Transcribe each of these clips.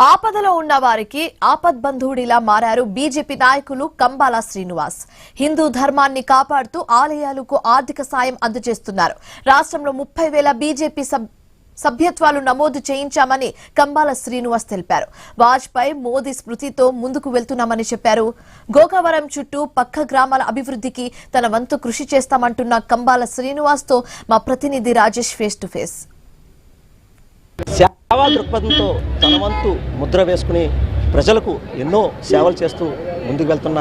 ఆపదలో ఉన్న వారికి ఆపద్బంధువుడిలా మారారు బీజేపీ నాయకులు కంబాల శ్రీనివాస్. హిందూ ధర్మాన్ని కాపాడుతూ ఆలయాలకు ఆర్థిక సాయం అందజేస్తున్నారు. రాష్ట్రంలో 30,000 బీజేపీ సభ్యత్వాలు నమోదు చేయించామని కంబాల శ్రీనివాస్ తెలిపారు. వాజ్పేయి మోదీ స్మృతితో ముందుకు వెళ్తున్నామని చెప్పారు. గోకవరం చుట్టూ పక్క గ్రామాల అభివృద్ధికి తన వంతు కృషి చేస్తామంటున్న కంబాల శ్రీనివాస్ తో మా ప్రతినిధి రాజేష్ ఫేస్ టు ఫేస్. సేవా దృక్పథంతో తన వంతు ముద్ర వేసుకుని ప్రజలకు ఎన్నో సేవలు చేస్తూ ముందుకు వెళ్తున్న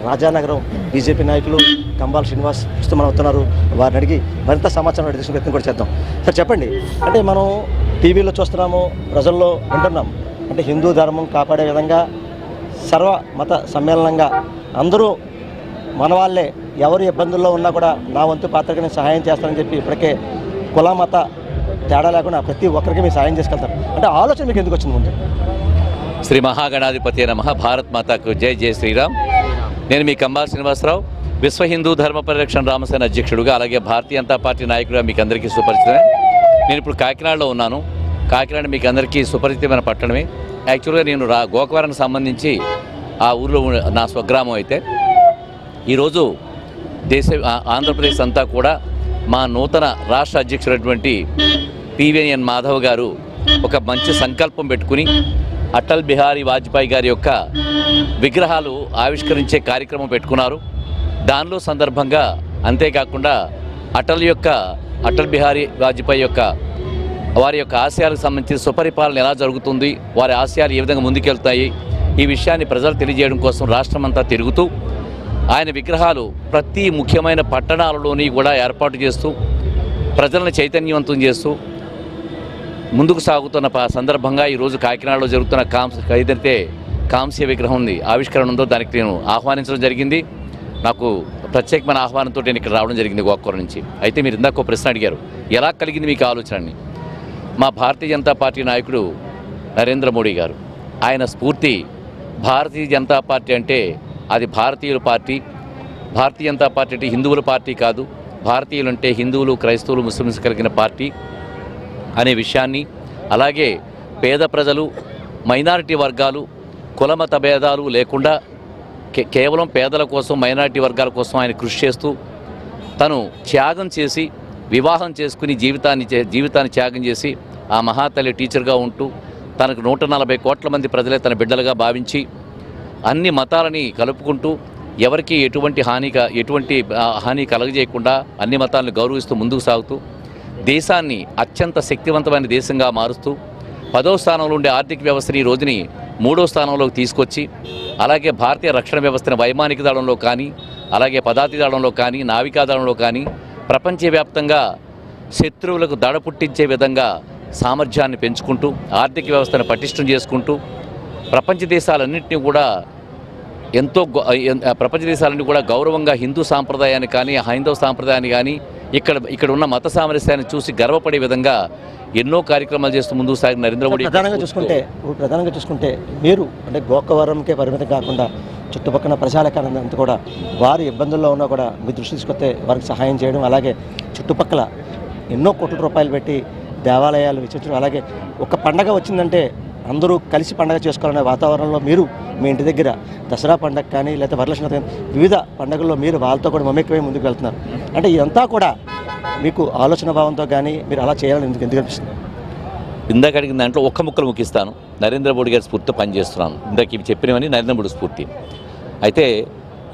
రాజానగరం బీజేపీ నాయకులు కంబాల శ్రీనివాస్ ప్రస్తుతం మనం అవుతున్నారు. వారిని అడిగి మరింత సమాచారం తీసుకునే ప్రయత్నం కూడా చేద్దాం. సార్ చెప్పండి, అంటే మనం టీవీలో చూస్తున్నాము, ప్రజల్లో వింటున్నాం, అంటే హిందూ ధర్మం కాపాడే విధంగా సర్వ మత సమ్మేళనంగా అందరూ మన వాళ్ళే, ఎవరు ఇబ్బందుల్లో ఉన్నా కూడా నా వంతు పాత్రకి నేను సహాయం చేస్తానని చెప్పి ఇప్పటికే కుల మత తేడా లేకుండా ప్రతి ఒక్కరికి మీరు సాయం చేసుకెళ్తారు. అంటే ఆలోచన మీకు ఎందుకు వచ్చింది? ముందు శ్రీ మహాగణాధిపతి నమః. భారత్ మాతాకు జై జై శ్రీరామ్. నేను మీ కంబాల శ్రీనివాసరావు, విశ్వ హిందూ ధర్మ పరిరక్షణ రామసేన అధ్యక్షుడుగా, అలాగే భారతీయ జనతా పార్టీ నాయకుడిగా మీకు అందరికీ సుపరిచితమే. నేను ఇప్పుడు కాకినాడలో ఉన్నాను. కాకినాడ మీకు అందరికీ సుపరిచితమైన పట్టణమే. యాక్చువల్గా నేను గోకవరానికి సంబంధించి ఆ ఊరిలో నా స్వగ్రామం అయితే, ఈరోజు ఆంధ్రప్రదేశ్ అంతా కూడా మా నూతన రాష్ట్ర అధ్యక్షుడైనటువంటి పివిఎన్ మాధవ్ గారు ఒక మంచి సంకల్పం పెట్టుకుని అటల్ బిహారీ వాజ్పేయి గారి యొక్క విగ్రహాలు ఆవిష్కరించే కార్యక్రమం పెట్టుకున్నారు. దానిలో సందర్భంగా అంతేకాకుండా అటల్ బిహారీ వాజ్పేయి వారి యొక్క ఆశయాలకు సంబంధించి సుపరిపాలన ఎలా జరుగుతుంది, వారి ఆశయాలు ఏ విధంగా ముందుకెళ్తాయి, ఈ విషయాన్ని ప్రజలు తెలియజేయడం కోసం రాష్ట్రమంతా తిరుగుతూ ఆయన విగ్రహాలు ప్రతి ముఖ్యమైన పట్టణాలలోని కూడా ఏర్పాటు చేస్తూ ప్రజలను చైతన్యవంతం చేస్తూ ముందుకు సాగుతున్న సందర్భంగా ఈరోజు కాకినాడలో జరుగుతున్న ఏదైతే కాంస్య విగ్రహం ఉంది, ఆవిష్కరణ ఉందో, దానికి నేను ఆహ్వానించడం జరిగింది. నాకు ప్రత్యేకమైన ఆహ్వానంతో నేను ఇక్కడ రావడం జరిగింది గోకవరం నుంచి. అయితే మీరు ఇందాక ఒక ప్రశ్న అడిగారు, ఎలా కలిగింది మీకు ఆలోచనని. మా భారతీయ జనతా పార్టీ నాయకుడు నరేంద్ర మోడీ గారు, ఆయన స్ఫూర్తి, భారతీయ జనతా పార్టీ అంటే అది భారతీయుల పార్టీ. భారతీయ జనతా పార్టీ అంటే హిందువుల పార్టీ కాదు, భారతీయులు అంటే హిందువులు, క్రైస్తవులు, ముస్లిమ్స్ కలిగిన పార్టీ అనే విషయాన్ని, అలాగే పేద ప్రజలు, మైనారిటీ వర్గాలు, కులమత భేదాలు లేకుండా కేవలం పేదల కోసం, మైనారిటీ వర్గాల కోసం ఆయన కృషి చేస్తూ తను త్యాగం చేసి వివాహం చేసుకుని జీవితాన్ని త్యాగం చేసి ఆ మహాతల్లి టీచర్గా ఉంటూ తనకు 140 కోట్ల మంది ప్రజలే తన బిడ్డలుగా భావించి అన్ని మతాలని కలుపుకుంటూ ఎవరికి ఎటువంటి హాని కలగజేయకుండా అన్ని మతాలను గౌరవిస్తూ ముందుకు సాగుతూ దేశాన్ని అత్యంత శక్తివంతమైన దేశంగా మారుస్తూ 10వ స్థానంలో ఉండే ఆర్థిక వ్యవస్థని ఈ రోజుని 3వ స్థానంలోకి తీసుకొచ్చి, అలాగే భారతీయ రక్షణ వ్యవస్థను వైమానిక దళంలో కానీ, అలాగే పదాతి దళంలో కానీ, నావికా దళంలో కానీ ప్రపంచవ్యాప్తంగా శత్రువులకు దడ పుట్టించే విధంగా సామర్థ్యాన్ని పెంచుకుంటూ ఆర్థిక వ్యవస్థను పటిష్టం చేసుకుంటూ ప్రపంచ దేశాలన్నింటినీ కూడా గౌరవంగా హిందూ సాంప్రదాయాన్ని కానీ, హైందవ సాంప్రదాయాన్ని కానీ, ఇక్కడ ఉన్న మత సామరస్యాన్ని చూసి గర్వపడే విధంగా ఎన్నో కార్యక్రమాలు చేస్తూ ముందుకు సాగిన నరేంద్ర మోడీ. ప్రధానంగా చూసుకుంటే మీరు అంటే గోకవరంకే పరిమితం కాకుండా చుట్టుపక్కల ప్రజాలకంతా కూడా వారి ఇబ్బందుల్లో ఉన్నా కూడా మీ దృష్టి తీసుకొస్తే వారికి సహాయం చేయడం, అలాగే చుట్టుపక్కల ఎన్నో కోట్ల రూపాయలు పెట్టి దేవాలయాలు విచ్చించడం, అలాగే ఒక పండగ వచ్చిందంటే అందరూ కలిసి పండగ చేసుకోవాలనే వాతావరణంలో మీరు మీ ఇంటి దగ్గర దసరా పండగ కానీ, లేకపోతే వరలక్ష్మి కానీ వివిధ పండుగల్లో మీరు వాళ్ళతో కూడా మమేకమై ముందుకు వెళ్తున్నారు. అంటే ఇదంతా కూడా మీకు ఆలోచన భావంతో కానీ మీరు అలా చేయాలని ఎందుకు అనిపిస్తుంది? ఇందాక అడిగిన దాంట్లో ఒక్క ముక్కలు ముగిస్తాను. నరేంద్ర మోడీ గారి స్ఫూర్తితో పనిచేస్తున్నాను. ఇందాక ఇవి చెప్పినవని నరేంద్ర మోడీ స్ఫూర్తి. అయితే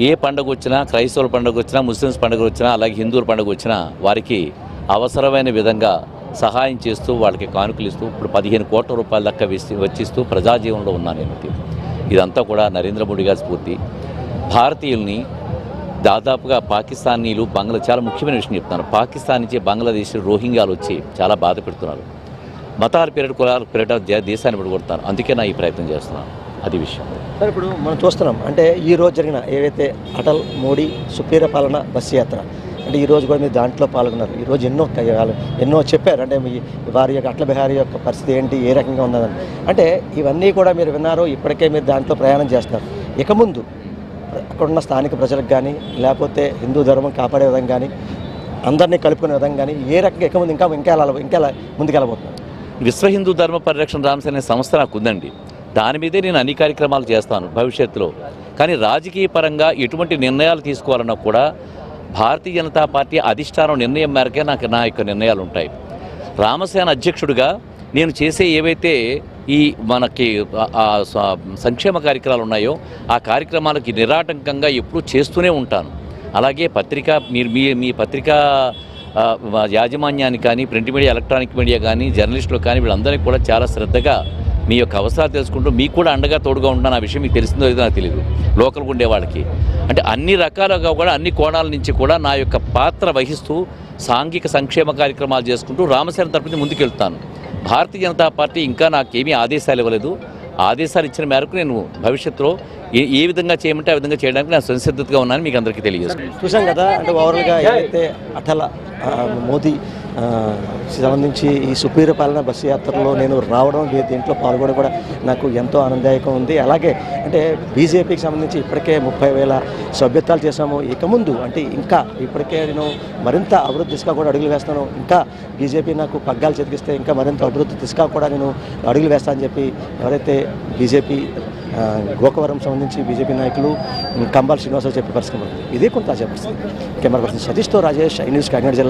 ఏ పండుగ వచ్చినా, క్రైస్తవుల పండుగ వచ్చినా, ముస్లిమ్స్ పండుగ వచ్చినా, అలాగే హిందువుల పండుగ వచ్చినా వారికి అవసరమైన విధంగా సహాయం చేస్తూ వాళ్ళకి కానుకలు ఇస్తూ ఇప్పుడు 15 కోట్ల రూపాయల దాకా వెచ్చిస్తూ ప్రజాజీవనంలో ఉన్నాను నేను. ఇదంతా కూడా నరేంద్ర మోడీ గారి స్ఫూర్తి. భారతీయుల్ని దాదాపుగా పాకిస్తానీలు, చాలా ముఖ్యమైన విషయం చెప్తున్నారు, పాకిస్తాన్ నుంచి బంగ్లాదేశ్ రోహింగ్యాలు వచ్చి చాలా బాధ పెడుతున్నారు. మతాల పేరిట, కులాల పేరిట దేశాన్ని విడగొడతారు. అందుకే నా ఈ ప్రయత్నం చేస్తున్నాను. అది విషయం. సార్, ఇప్పుడు మనం చూస్తున్నాం అంటే ఈ రోజు జరిగిన ఏవైతే అటల్ మోడీ సుపీర పాలన బస్సు యాత్ర, అంటే ఈరోజు కూడా మీరు దాంట్లో పాల్గొన్నారు. ఈరోజు ఎన్నో చెప్పారు, అంటే వారి యొక్క అటల్ బిహారీ యొక్క పరిస్థితి ఏంటి, ఏ రకంగా ఉన్నదని. అంటే ఇవన్నీ కూడా మీరు విన్నారు, ఇప్పటికే మీరు దాంట్లో ప్రయాణం చేస్తున్నారు. ఇక ముందు అక్కడున్న స్థానిక ప్రజలకు కానీ, లేకపోతే హిందూ ధర్మం కాపాడే విధంగా కానీ, అందరినీ కలుపుకునే విధంగా కానీ ఏ రకంగా ఇంకా ముందుకెళ్ళబోతున్నారు? విశ్వ హిందూ ధర్మ పరిరక్షణ రామసేన అనే సంస్థ నాకు ఉందండి. దాని మీదే నేను అన్ని కార్యక్రమాలు చేస్తాను భవిష్యత్తులో. కానీ రాజకీయ పరంగా ఎటువంటి నిర్ణయాలు తీసుకోవాలన్నా కూడా భారతీయ జనతా పార్టీ అధిష్టానం నిర్ణయం మేరకే నాకు నా యొక్క నిర్ణయాలు ఉంటాయి. రామసేన అధ్యక్షుడిగా నేను చేసే ఏవైతే ఈ మనకి సంక్షేమ కార్యక్రమాలు ఉన్నాయో ఆ కార్యక్రమాలకి నిరాటంకంగా ఎప్పుడూ చేస్తూనే ఉంటాను. అలాగే పత్రికా మీ పత్రికా యాజమాన్యాన్ని కానీ, ప్రింట్ మీడియా, ఎలక్ట్రానిక్ మీడియా కానీ, జర్నలిస్టులు కానీ వీళ్ళందరికీ కూడా చాలా శ్రద్ధగా మీ యొక్క అవసరాలు తెలుసుకుంటూ మీకు కూడా అండగా తోడుగా ఉంటాను. ఆ విషయం మీకు తెలిసిందో లేదో నాకు తెలియదు. లోకల్గా ఉండే వాళ్ళకి అంటే అన్ని రకాలుగా కూడా అన్ని కోణాల నుంచి కూడా నా యొక్క పాత్ర వహిస్తూ సాంఘిక సంక్షేమ కార్యక్రమాలు చేసుకుంటూ రామసేన తరపున ముందుకెళ్తాను. భారతీయ జనతా పార్టీ ఇంకా నాకేమీ ఆదేశాలు ఇవ్వలేదు. ఆదేశాలు ఇచ్చిన మేరకు నేను భవిష్యత్తులో ఏ విధంగా చేయమంటే ఆ విధంగా చేయడానికి నేను సంసిద్ధతగా ఉన్నానని మీకు అందరికీ తెలియజేస్తాను. చూసాం కదా, అంటే ఓవరాల్గా ఏదైతే అటల మోదీ సంబంధించి ఈ సుపీర పాలన బస్సు యాత్రలో నేను రావడం, దీంట్లో పాల్గొనడం కూడా నాకు ఎంతో ఆనందదాయకం ఉంది. అలాగే అంటే బీజేపీకి సంబంధించి ఇప్పటికే 30,000 సభ్యత్వాలు చేశాము. ఇక ముందు అంటే ఇంకా ఇప్పటికే నేను మరింత అభివృద్ధి దిశగా కూడా అడుగులు వేస్తాను. ఇంకా బీజేపీ నాకు పగ్గాలు చెతికిస్తే ఇంకా మరింత అభివృద్ధి దిశగా కూడా నేను అడుగులు వేస్తానని చెప్పి ఎవరైతే బీజేపీ గోకవరం సంబంధించి బీజేపీ నాయకులు కంబాల శ్రీనివాసరావు చెప్పే పరిస్థితి ఉంది. ఇదే కొంత తాజా పరిస్థితి. కెమెరా పర్సన్ సతీష్తో రాజేష్, ఐ న్యూస్, కాకినాడ జిల్లా.